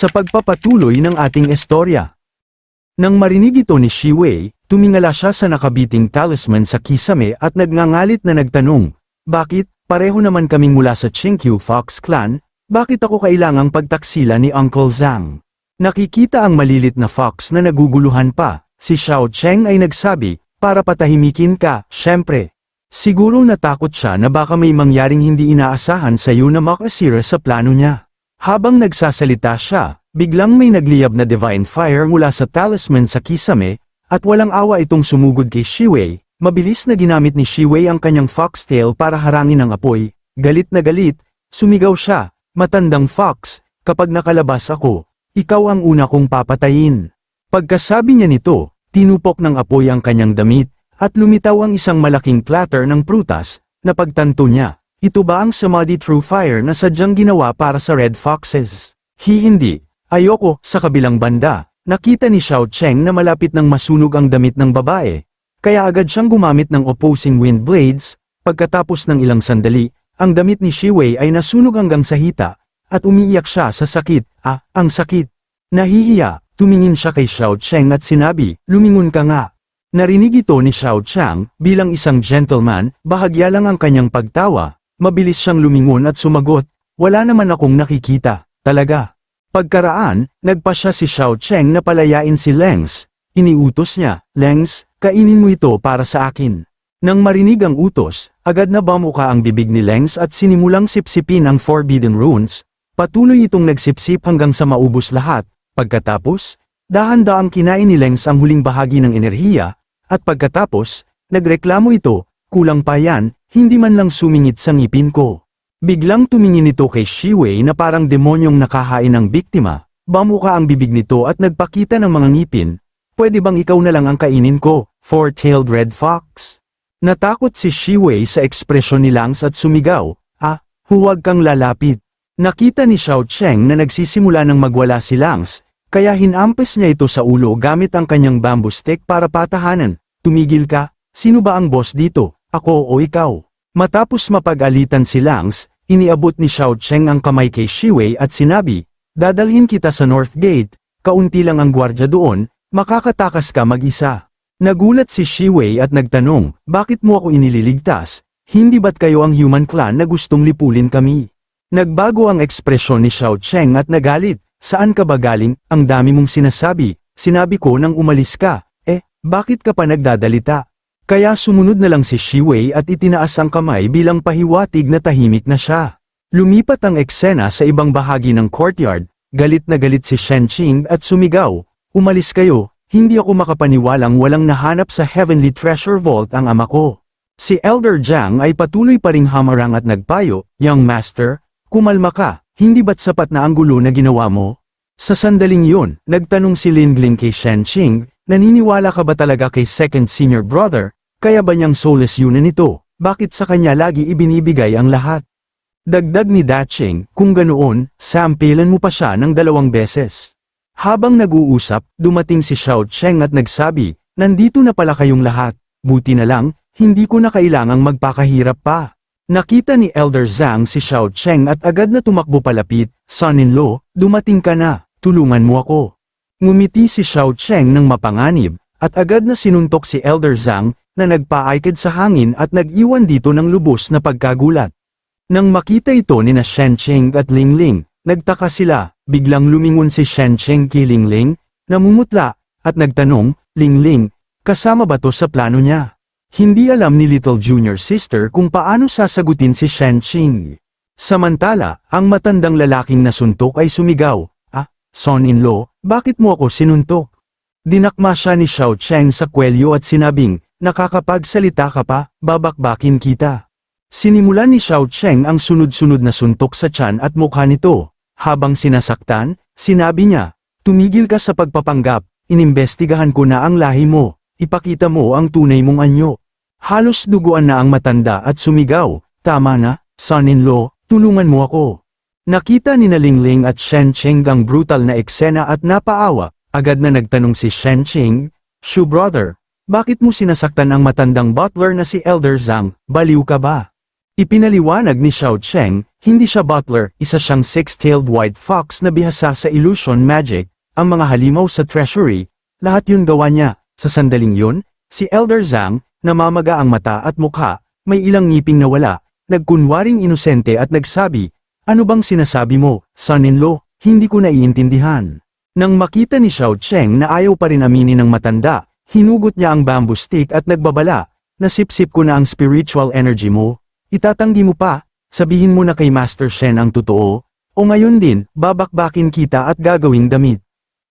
sa pagpapatuloy ng ating istorya. Nang marinig ito ni Shi Wei, tumingala siya sa nakabiting talisman sa kisame at nagngangalit na nagtanong, "Bakit, pareho naman kaming mula sa Chinkyu Fox Clan, bakit ako kailangang pagtaksila ni Uncle Zhang?" Nakikita ang malilit na fox na naguguluhan pa, si Xiao Cheng ay nagsabi, "Para patahimikin ka, syempre." Siguro natakot siya na baka may mangyaring hindi inaasahan sa iyo na makasira sa plano niya. Habang nagsasalita siya, biglang may nagliyab na divine fire mula sa talisman sa kisame, at walang awa itong sumugod kay Shi Wei. Mabilis na ginamit ni Shi Wei ang kanyang foxtail para harangin ang apoy. Galit na galit, sumigaw siya, "Matandang fox, kapag nakalabas ako, ikaw ang una kong papatayin." Pagkasabi niya nito, tinupok ng apoy ang kanyang damit, at lumitaw ang isang malaking platter ng prutas. Napagtanto niya, ito ba ang Samadhi True Fire na sadyang ginawa para sa Red Foxes? Hindi. Ayoko. Sa kabilang banda, nakita ni Xiao Cheng na malapit nang masunog ang damit ng babae, kaya agad siyang gumamit ng opposing wind blades. Pagkatapos ng ilang sandali, ang damit ni Shi Wei ay nasunog hanggang sa hita, at umiiyak siya sa sakit. Ang sakit. Nahihiya, tumingin siya kay Xiao Cheng at sinabi, "Lumingon ka nga." Narinig ito ni Xiao Cheng, bilang isang gentleman, bahagya lang ang kanyang pagtawa, mabilis siyang lumingon at sumagot, "Wala naman akong nakikita, talaga." Pagkaraan, nagpa siya si Xiao Cheng na palayain si Lengs. Iniutos niya, "Lengs, kainin mo ito para sa akin." Nang marinig ang utos, agad na bamuka ang bibig ni Lengs at sinimulang sipsipin ang Forbidden Runes. Patuloy itong nagsipsip hanggang sa maubos lahat. Pagkatapos, dahan-daang kinain ni Lengs ang huling bahagi ng enerhiya, at pagkatapos, nagreklamo ito, "Kulang pa yan, hindi man lang sumingit sa ngipin ko." Biglang tumingin ito kay Shi Wei na parang demonyong nakahain ng biktima, bamuka ang bibig nito at nagpakita ng mga ngipin, "Pwede bang ikaw na lang ang kainin ko, four-tailed red fox?" Natakot si Shi Wei sa ekspresyon ni Lengs at sumigaw, "Huwag kang lalapit." Nakita ni Xiao Cheng na nagsisimula ng magwala si Lengs, kaya hinampes niya ito sa ulo gamit ang kanyang bamboo stick para patahanan. "Tumigil ka, sino ba ang boss dito, ako o ikaw?" Matapos mapag-alitan si Lengs, iniabot ni Xiao Cheng ang kamay kay Shi Wei at sinabi, "Dadalhin kita sa North Gate, kaunti lang ang gwardya doon, makakatakas ka mag-isa." Nagulat si Shi Wei at nagtanong, "Bakit mo ako inililigtas? Hindi ba't kayo ang human clan na gustong lipulin kami?" Nagbago ang ekspresyon ni Xiao Cheng at nagalit, "Saan ka ba galing? Ang dami mong sinasabi, sinabi ko nang umalis ka, bakit ka pa nagdadalita?" Kaya sumunod na lang si Shi Wei at itinaas ang kamay bilang pahiwatig na tahimik na siya. Lumipat ang eksena sa ibang bahagi ng courtyard, galit na galit si Shen Qing at sumigaw, "Umalis kayo, hindi ako makapaniwalang walang nahanap sa Heavenly Treasure Vault ang ama ko." Si Elder Zhang ay patuloy pa ring hamarang at nagpayo, "Young Master, kumalma ka, hindi ba't sapat na ang gulo na ginawa mo?" Sa sandaling yun, nagtanong si Lingling kay Shen Qing, "Naniniwala ka ba talaga kay second senior brother, kaya ba niyang soulless yunan ito, bakit sa kanya lagi ibinibigay ang lahat?" Dagdag ni Dacheng, "Kung ganoon, sampilan mo pa siya ng 2 beses. Habang nag-uusap, dumating si Xiao Cheng at nagsabi, "Nandito na pala kayong lahat, buti na lang, hindi ko na kailangang magpakahirap pa." Nakita ni Elder Zhang si Xiao Cheng at agad na tumakbo palapit, "Son-in-law, dumating ka na, tulungan mo ako." Ngumiti si Xiao Cheng ng mapanganib, at agad na sinuntok si Elder Zhang, na nagpaaykid sa hangin at nag-iwan dito ng lubos na pagkagulat. Nang makita ito ni na Shen Qing at Lingling, nagtaka sila, biglang lumingon si Shen Qing kay Lingling, namumutla, at nagtanong, "Lingling, kasama ba to sa plano niya?" Hindi alam ni Little Junior Sister kung paano sasagutin si Shen Qing. Samantala, ang matandang lalaking nasuntok ay sumigaw, "Son-in-law, bakit mo ako sinuntok?" Dinakma siya ni Xiao Cheng sa kwelyo at sinabing, "Nakakapagsalita ka pa, babakbakin kita." Sinimulan ni Xiao Cheng ang sunod-sunod na suntok sa tiyan at mukha nito. Habang sinasaktan, sinabi niya, "Tumigil ka sa pagpapanggap, inimbestigahan ko na ang lahi mo, ipakita mo ang tunay mong anyo." Halos duguan na ang matanda at sumigaw, "Tama na, son-in-law, tulungan mo ako." Nakita ni Lingling at Shen Qing ang brutal na eksena at napaawa, agad na nagtanong si Shen Qing, "Shu brother, bakit mo sinasaktan ang matandang butler na si Elder Zhang, baliw ka ba?" Ipinaliwanag ni Xiao Cheng, Hindi siya butler, isa siyang six-tailed white fox na bihasa sa illusion magic, ang mga halimaw sa treasury, lahat yun gawa niya. Sa sandaling yun, si Elder Zhang, namamaga ang mata at mukha, may ilang ngiping nawala, nagkunwaring inosente at nagsabi, "Ano bang sinasabi mo, son-in-law? Hindi ko naiintindihan." Nang makita ni Xiao Cheng na ayaw pa rin aminin ng matanda, hinugot niya ang bamboo stick at nagbabala, "Nasipsip ko na ang spiritual energy mo. Itatanggi mo pa, sabihin mo na kay Master Shen ang totoo, o ngayon din, babakbakin kita at gagawing damit."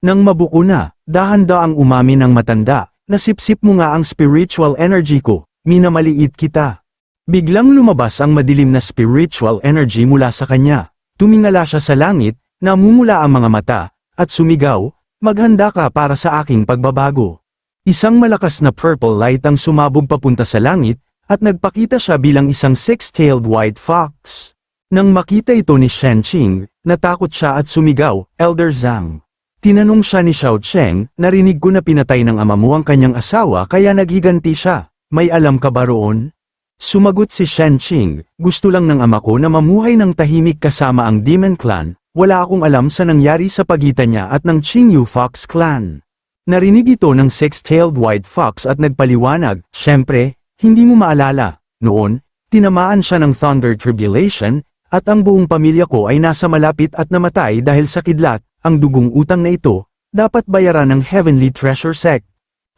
Nang mabuko na, dahan-daang umamin ng matanda, "Nasipsip mo nga ang spiritual energy ko, minamaliit kita." Biglang lumabas ang madilim na spiritual energy mula sa kanya. Tumingala siya sa langit, namumula ang mga mata, at sumigaw, "Maghanda ka para sa aking pagbabago." Isang malakas na purple light ang sumabog papunta sa langit, at nagpakita siya bilang isang six-tailed white fox. Nang makita ito ni Shen Qing, natakot siya at sumigaw, "Elder Zhang." Tinanong siya ni Xiao Cheng, "Narinig ko na pinatay ng ama mo ang kanyang asawa kaya naghiganti siya. May alam ka ba roon?" Sumagot si Shen Qing, "Gusto lang ng ama ko na mamuhay ng tahimik kasama ang Demon Clan. Wala akong alam sa nangyari sa pagitan niya at ng Qingyu Fox Clan." Narinig ito ng six-tailed white fox at nagpaliwanag, "Siyempre, hindi mo maalala. Noon, tinamaan siya ng Thunder Tribulation, at ang buong pamilya ko ay nasa malapit at namatay dahil sa kidlat. Ang dugong utang na ito, dapat bayaran ng Heavenly Treasure Sect."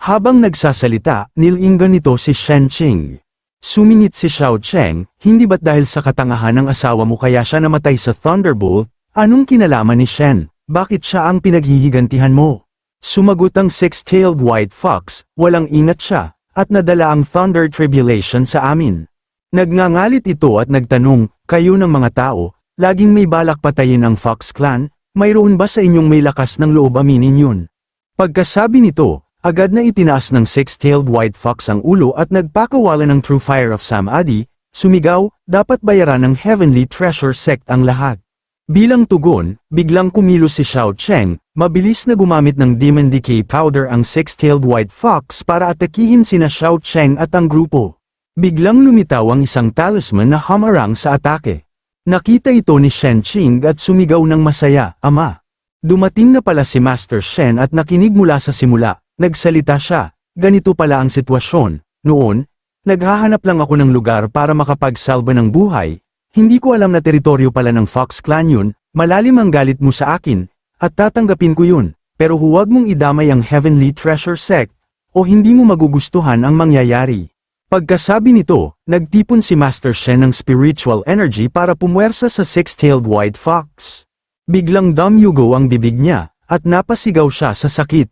Habang nagsasalita, nilinggan nito si Shen Qing. Sumingit si Xiao Cheng, "Hindi ba't dahil sa katangahan ng asawa mo kaya siya namatay sa Thunderbolt? Anong kinalaman ni Shen? Bakit siya ang pinaghihigantihan mo?" Sumagot ang six-tailed white fox, "Walang ingat siya, at nadala ang Thunder Tribulation sa amin." Nagngangalit ito at nagtanong, "Kayo ng mga tao, laging may balak patayin ang Fox Clan, mayroon ba sa inyong may lakas ng loob aminin yun?" Pagkasabi nito, agad na itinaas ng six-tailed white fox ang ulo at nagpakawala ng True Fire of Samadhi, sumigaw, "Dapat bayaran ng Heavenly Treasure Sect ang lahat." Bilang tugon, biglang kumilos si Xiao Cheng, mabilis na gumamit ng Demon Decay Powder ang six-tailed white fox para atakihin sina Xiao Cheng at ang grupo. Biglang lumitaw ang isang talisman na hamarang sa atake. Nakita ito ni Shen Qing at sumigaw ng masaya, "Ama! Dumating na pala si Master Shen at nakinig mula sa simula." Nagsalita siya, "Ganito pala ang sitwasyon. Noon, naghahanap lang ako ng lugar para makapagsalba ng buhay. Hindi ko alam na teritoryo pala ng Fox Clan yun, malalim ang galit mo sa akin, at tatanggapin ko yun, pero huwag mong idamay ang Heavenly Treasure Sect, o hindi mo magugustuhan ang mangyayari." Pagkasabi nito, nagtipon si Master Shen ng spiritual energy para pumwersa sa six-tailed white fox. Biglang damyugo ang bibig niya, at napasigaw siya sa sakit,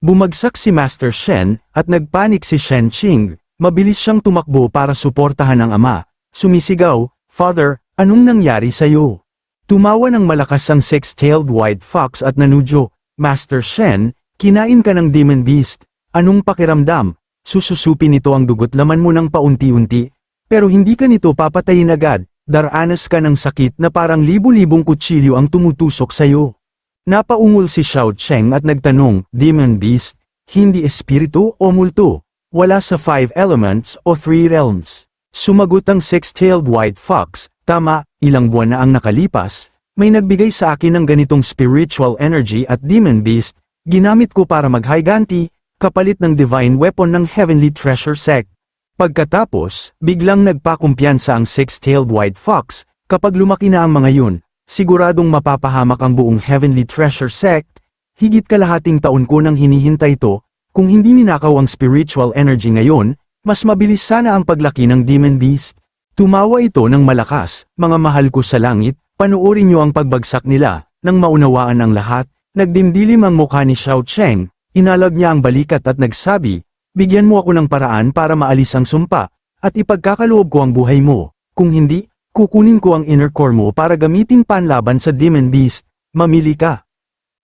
Bumagsak si Master Shen, at nagpanik si Shen Qing, mabilis siyang tumakbo para suportahan ang ama, sumisigaw, "Father, anong nangyari sa'yo?" Tumawa ng malakas ang six-tailed white fox at nanudyo, "Master Shen, kinain ka ng Demon Beast. Anong pakiramdam? Sususupin nito ang dugot laman mo ng paunti-unti, pero hindi ka nito papatayin agad, daranas ka ng sakit na parang libu-libong kutsilyo ang tumutusok sa'yo." Napaungol si Xiao Cheng at nagtanong, "Demon Beast, hindi espiritu o multo? Wala sa 5 elements o 3 realms?" Sumagot ang six-tailed white fox, "Tama, ilang buwan na ang nakalipas, may nagbigay sa akin ng ganitong spiritual energy at Demon Beast, ginamit ko para maghiganti, kapalit ng divine weapon ng Heavenly Treasure Sect." Pagkatapos, biglang nagpakumpiyansa ang six-tailed white fox, "Kapag lumaki na ang mga yun, siguradong mapapahamak ang buong Heavenly Treasure Sect. Higit kalahating taon ko nang hinihintay ito, kung hindi ninakaw ang spiritual energy ngayon, mas mabilis sana ang paglaki ng Demon Beast." Tumawa ito ng malakas, "Mga mahal ko sa langit, panoorin niyo ang pagbagsak nila." Nang maunawaan ang lahat, nagdimdilim ang mukha ni Xiao Cheng, inalag niya ang balikat at nagsabi, "Bigyan mo ako ng paraan para maalis ang sumpa, at ipagkakaloob ko ang buhay mo. Kung hindi, kukunin ko ang inner core mo para gamitin panlaban sa Demon Beast. Mamili ka."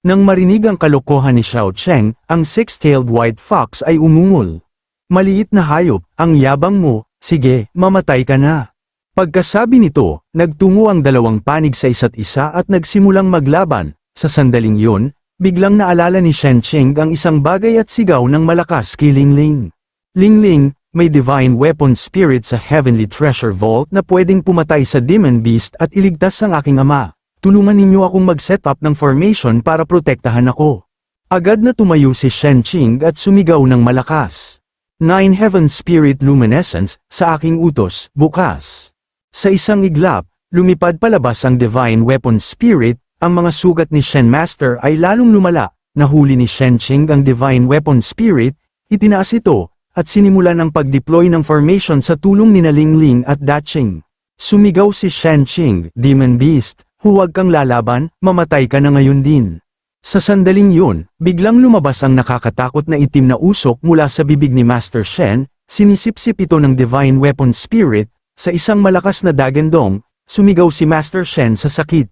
Nang marinig ang kalokohan ni Xiao Cheng, ang six-tailed white fox ay umungol. "Maliit na hayop, ang yabang mo, sige, mamatay ka na." Pagkasabi nito, nagtungo ang dalawang panig sa isa't isa at nagsimulang maglaban. Sa sandaling yun, biglang naalala ni Shen Qing ang isang bagay at sigaw ng malakas kay Lingling. "Lingling, may divine weapon spirit sa Heavenly Treasure Vault na pwedeng pumatay sa Demon Beast at iligtas ang aking ama. Tulungan ninyo akong mag-set up ng formation para protektahan ako. Agad na tumayo si Shenqing at sumigaw ng malakas. 9 Heaven Spirit Luminescence, sa aking utos, bukas. Sa isang iglap, lumipad palabas ang divine weapon spirit, ang mga sugat ni Shen Master ay lalong lumala. Nahuli ni Shenqing ang divine weapon spirit, itinaas ito, at sinimulan ang pag-deploy ng formation sa tulong ni Lingling at Daching. Sumigaw si Shenqing, Demon Beast, huwag kang lalaban, mamatay ka na ngayon din. Sa sandaling yun, biglang lumabas ang nakakatakot na itim na usok mula sa bibig ni Master Shen, sinisipsip ito ng divine weapon spirit, sa isang malakas na dagendong, sumigaw si Master Shen sa sakit.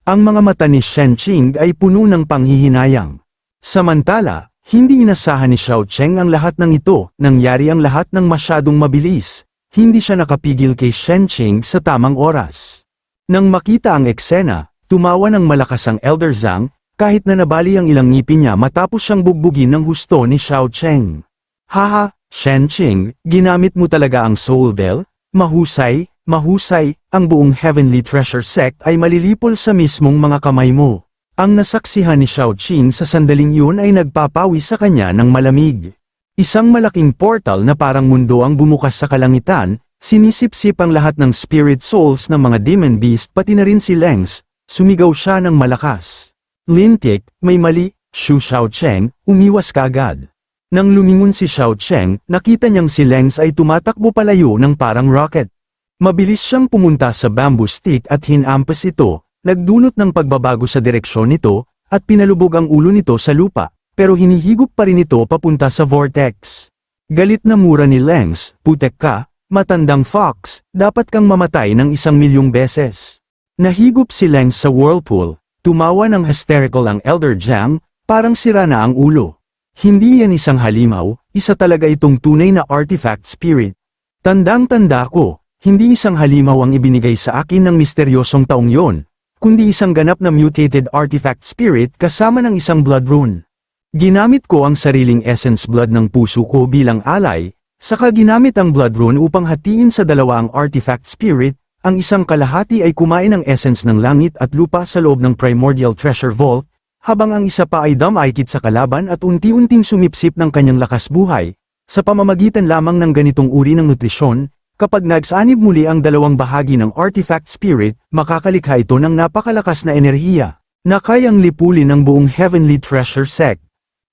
Ang mga mata ni Shenqing ay puno ng panghihinayang. Samantala, hindi inasahan ni Xiao Cheng ang lahat ng ito, nangyari ang lahat ng masyadong mabilis, hindi siya nakapigil kay Shenqing sa tamang oras. Nang makita ang eksena, tumawa ng malakas ang Elder Zhang, kahit na nabali ang ilang ngipin niya matapos siyang bugbugin ng husto ni Xiao Cheng. Haha, Shenqing, ginamit mo talaga ang Soul Bell? Mahusay, mahusay, ang buong Heavenly Treasure Sect ay malilipol sa mismong mga kamay mo. Ang nasaksihan ni Xiao Qing sa sandaling yun ay nagpapawi sa kanya ng malamig. Isang malaking portal na parang mundo ang bumukas sa kalangitan, sinisipsip ang lahat ng spirit souls ng mga demon beast pati na rin si Lengs, sumigaw siya ng malakas. Lintik, may mali, Xu Xiaocheng, umiwas kaagad. Nang lumingon si Xiaocheng, nakita niyang si Lengs ay tumatakbo palayo ng parang rocket. Mabilis siyang pumunta sa bamboo stick at hinampas ito, nagdulot ng pagbabago sa direksyon nito, at pinalubog ang ulo nito sa lupa, pero hinihigop pa rin ito papunta sa vortex. Galit na mura ni Lengs, putek ka, matandang fox, dapat kang mamatay ng 1,000,000 beses. Nahigop si Lengs sa whirlpool, tumawa ng hysterical ang Elder Zhang, parang sira na ang ulo. Hindi yan isang halimaw, isa talaga itong tunay na artifact spirit. Tandang-tanda ko, hindi isang halimaw ang ibinigay sa akin ng misteryosong taong yon, kundi isang ganap na mutated artifact spirit kasama ng isang blood rune. Ginamit ko ang sariling essence blood ng puso ko bilang alay, saka ginamit ang blood rune upang hatiin sa dalawa ang artifact spirit, ang isang kalahati ay kumain ng essence ng langit at lupa sa loob ng primordial treasure vault, habang ang isa pa ay dumaikit sa kalaban at unti-unting sumipsip ng kanyang lakas buhay, sa pamamagitan lamang ng ganitong uri ng nutrisyon. Kapag nagsanib muli ang dalawang bahagi ng artifact spirit, makakalikha ito ng napakalakas na enerhiya, na kayang lipulin ang buong Heavenly Treasure Sect.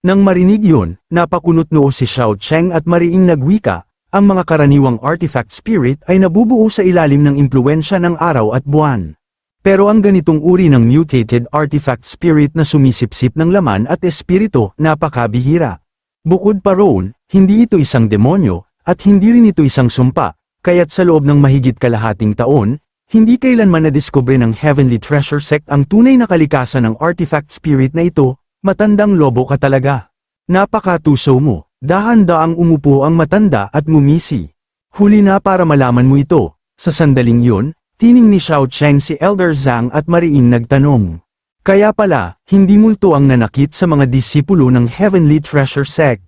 Nang marinig yun, napakunot noo si Xiao Cheng at mariing nagwika, ang mga karaniwang artifact spirit ay nabubuo sa ilalim ng impluensya ng araw at buwan. Pero ang ganitong uri ng mutated artifact spirit na sumisipsip ng laman at espiritu, napakabihira. Bukod pa roon, hindi ito isang demonyo, at hindi rin ito isang sumpa. Kaya't sa loob ng mahigit kalahating taon, hindi kailanman nadiskubre ng Heavenly Treasure Sect ang tunay na kalikasan ng artifact spirit na ito, matandang lobo ka talaga. Napakatuso mo, dahan-daang umupo ang matanda at ngumisi. Huli na para malaman mo ito, sa sandaling yun, tining ni Xiao Cheng si Elder Zhang at mariing nagtanong. Kaya pala, hindi multo ang nanakit sa mga disipulo ng Heavenly Treasure Sect.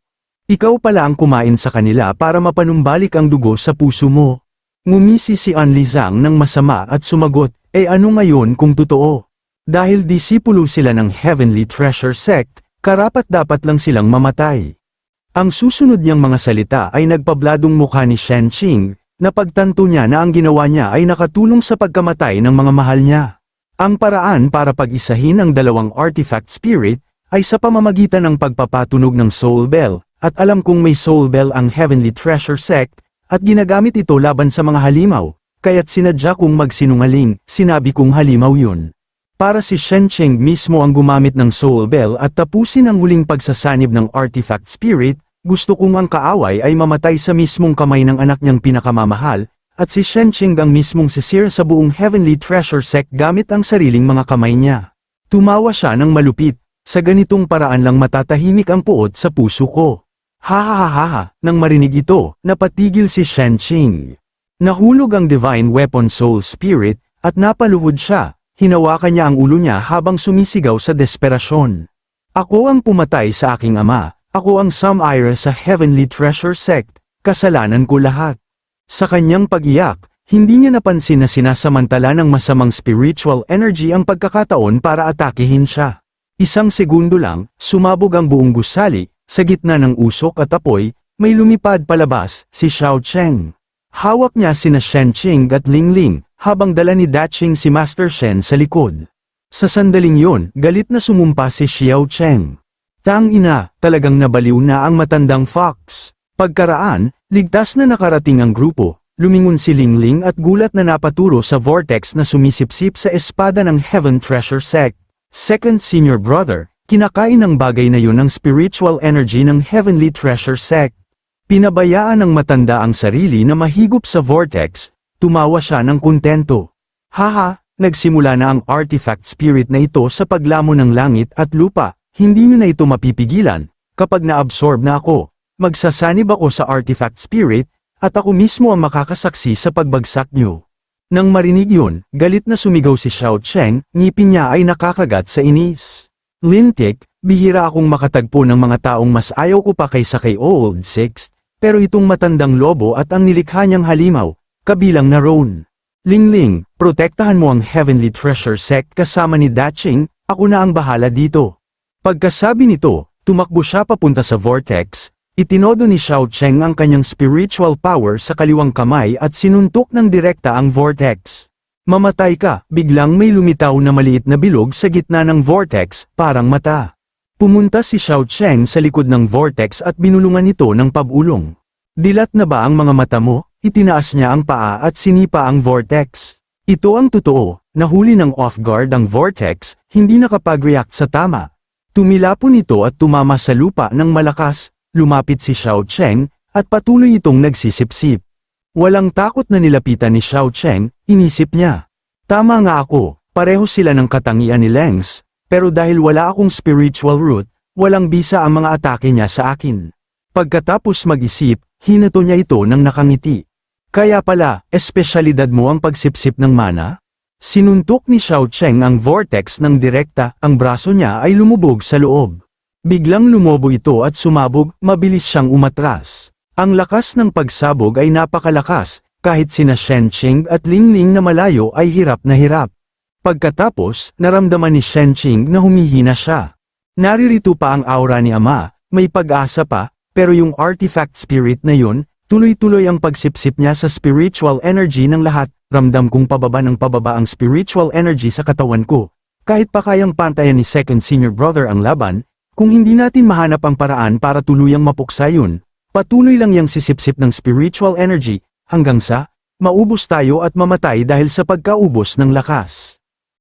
Ikaw pala ang kumain sa kanila para mapanumbalik ang dugo sa puso mo. Ngumisi si Anli Zhang ng masama at sumagot, ano ngayon kung totoo? Dahil disipulo sila ng Heavenly Treasure Sect, karapat-dapat lang silang mamatay. Ang susunod niyang mga salita ay nagpabladong mukha ni Shenqing, na pagtanto niya na ang ginawa niya ay nakatulong sa pagkamatay ng mga mahal niya. Ang paraan para pag-isahin ang dalawang artifact spirit, ay sa pamamagitan ng pagpapatunog ng Soul Bell. At alam kong may Soul Bell ang Heavenly Treasure Sect, at ginagamit ito laban sa mga halimaw, kaya't sinadya kong magsinungaling, sinabi kong halimaw yun. Para si Shenqing mismo ang gumamit ng Soul Bell at tapusin ang huling pagsasanib ng artifact spirit, gusto kong ang kaaway ay mamatay sa mismong kamay ng anak niyang pinakamamahal, at si Shenqing ang mismong sisira sa buong Heavenly Treasure Sect gamit ang sariling mga kamay niya. Tumawa siya ng malupit, sa ganitong paraan lang matatahimik ang puot sa puso ko. Ha, nang marinig ito, napatigil si Shenqing. Nahulog ang Divine Weapon Soul Spirit, at napaluhod siya, hinawakan niya ang ulo niya habang sumisigaw sa desperasyon. Ako ang pumatay sa aking ama, ako ang Samaira sa Heavenly Treasure Sect, kasalanan ko lahat. Sa kanyang pag-iyak, hindi niya napansin na sinasamantala ng masamang spiritual energy ang pagkakataon para atakehin siya. Isang segundo lang, sumabog ang buong gusali, sa gitna ng usok at apoy, may lumipad palabas, si Xiao Cheng. Hawak niya sina Shen Qing at Ling Ling, habang dala ni Daching si Master Shen sa likod. Sa sandaling yon, galit na sumumpa si Xiao Cheng. Tang ina, talagang nabaliw na ang matandang fox. Pagkaraan, ligtas na nakarating ang grupo, lumingon si Ling Ling at gulat na napaturo sa vortex na sumisipsip sa espada ng Heaven Treasure Sect. Second senior brother, kinakain ng bagay na yun ang spiritual energy ng Heavenly Treasure Sect. Pinabayaan ng matanda ang sarili na mahigop sa vortex, tumawa siya ng kontento. Haha, nagsimula na ang artifact spirit na ito sa paglamo ng langit at lupa, hindi nyo na ito mapipigilan. Kapag na-absorb na ako, magsasanib ako sa artifact spirit, at ako mismo ang makakasaksi sa pagbagsak nyo. Nang marinig yun, galit na sumigaw si Xiao Cheng, ngipin niya ay nakakagat sa inis. Lintik, bihira akong makatagpo ng mga taong mas ayaw ko pa kaysa kay Old Sixth, pero itong matandang lobo at ang nilikha niyang halimaw, kabilang na Roan. Ling Ling, protektahan mo ang Heavenly Treasure Sect kasama ni Daching, ako na ang bahala dito. Pagkasabi nito, tumakbo siya papunta sa vortex, itinodo ni Xiao Cheng ang kanyang spiritual power sa kaliwang kamay at sinuntok ng direkta ang vortex. Mamatay ka, biglang may lumitaw na maliit na bilog sa gitna ng vortex, parang mata. Pumunta si Xiao Cheng sa likod ng vortex at binulungan ito ng pabulong. Dilat na ba ang mga mata mo? Itinaas niya ang paa at sinipa ang vortex. Ito ang totoo, nahuli ng off-guard ang vortex, hindi nakapag-react sa tama. Tumilapon ito at tumama sa lupa ng malakas, lumapit si Xiao Cheng, at patuloy itong nagsisipsip. Walang takot na nilapitan ni Xiao Cheng, inisip niya. Tama nga ako, pareho sila ng katangian ni Lengs, pero dahil wala akong spiritual root, walang bisa ang mga atake niya sa akin. Pagkatapos mag-isip, hinato niya ito ng nakangiti. Kaya pala, espesyalidad mo ang pagsipsip ng mana? Sinuntok ni Xiao Cheng ang vortex ng direkta, ang braso niya ay lumubog sa loob. Biglang lumobo ito at sumabog, mabilis siyang umatras. Ang lakas ng pagsabog ay napakalakas, kahit sina Shen Qing at Ling Ling na malayo ay hirap na hirap. Pagkatapos, naramdaman ni Shen Qing na humihina siya. Naririto pa ang aura ni Ama, may pag-asa pa, pero yung artifact spirit na yun, tuloy-tuloy ang pagsipsip niya sa spiritual energy ng lahat, ramdam kong pababa ng pababa ang spiritual energy sa katawan ko. Kahit pa kayang pantayan ni second senior brother ang laban, kung hindi natin mahanap ang paraan para tuluyang mapuksa yun, patuloy lang yang sisipsip ng spiritual energy, hanggang sa, maubos tayo at mamatay dahil sa pagkaubos ng lakas.